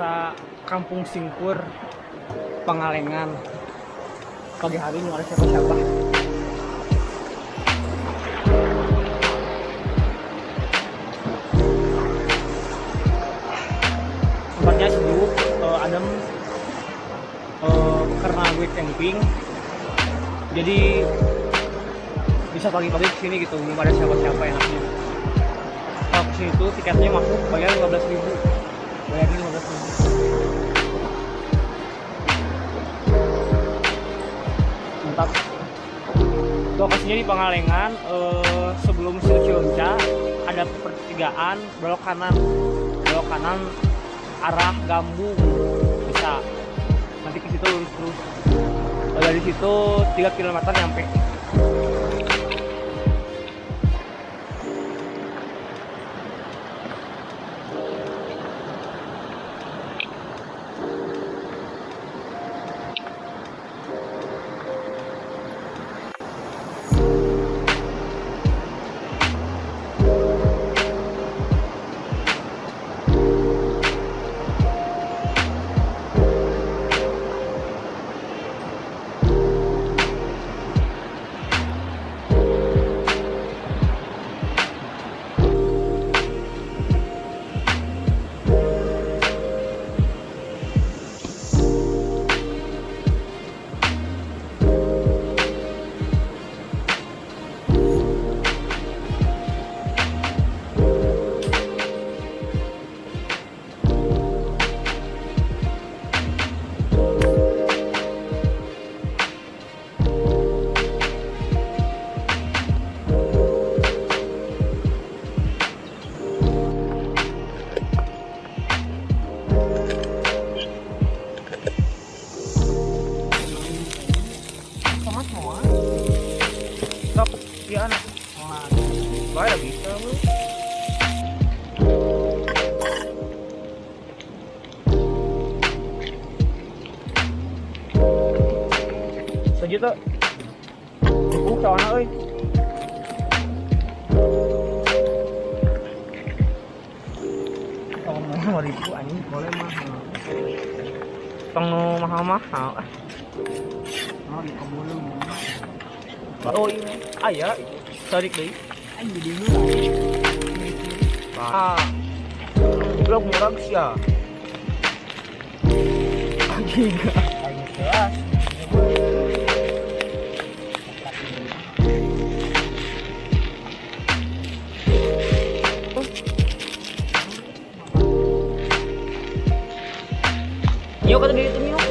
desa Kampung Singkur Pangalengan. Pagi hari nggak ada siapa-siapa. Tempatnya sejuk, adem, karena gue camping, jadi bisa pagi-pagi kesini gitu, belum ada siapa-siapa enaknya. Kalau kesini tuh tiketnya masuk bayar 15.000, bayarin 15.000. Mantap. Lokasinya di Pangalengan, sebelum Cilunca ada pertigaan, belok kanan arah Gambung, bisa nanti ke situ lurus terus. Dari situ 3 km nyampe. Ya anak, ada bisa lu. Sejuta. Kawan euy. Kalau mau ribu anjing boleh mahal. Tong mahal-mahal. Oh, di kebun. Oh iya, ayah, tarik deh. Anjing di dulu. Blok murah sih ya. Anjing. Ayo kelas. Yuk kata dia itu yuk.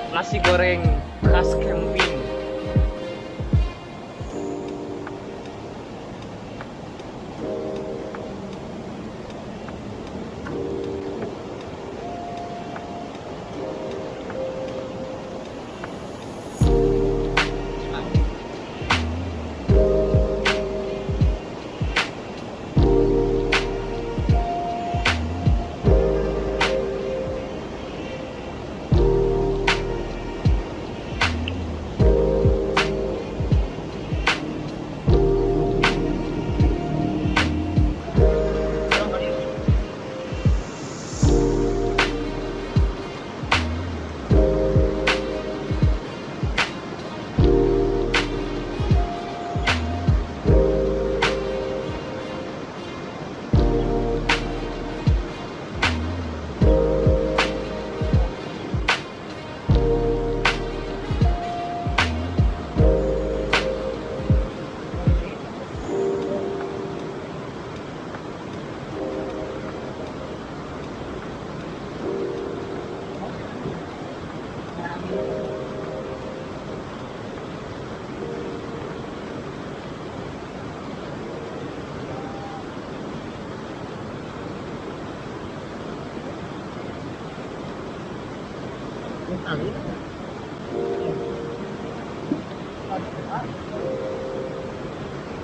Nasi goreng khas camping.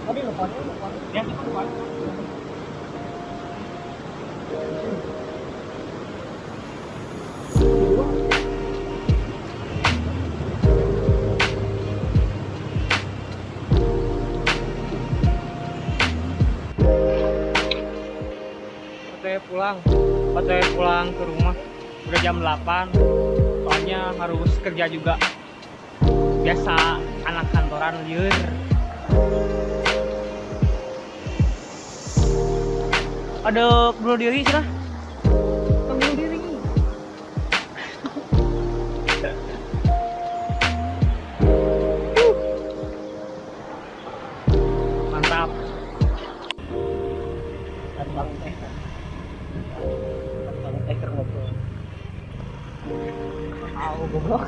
Tadi lupa. Ya, lupa. Pulang ke rumah udah jam 8, soalnya harus kerja juga, biasa anak kantoran liur. Ada bunuh diri sudah bunuh diri. Mantap. Goblok.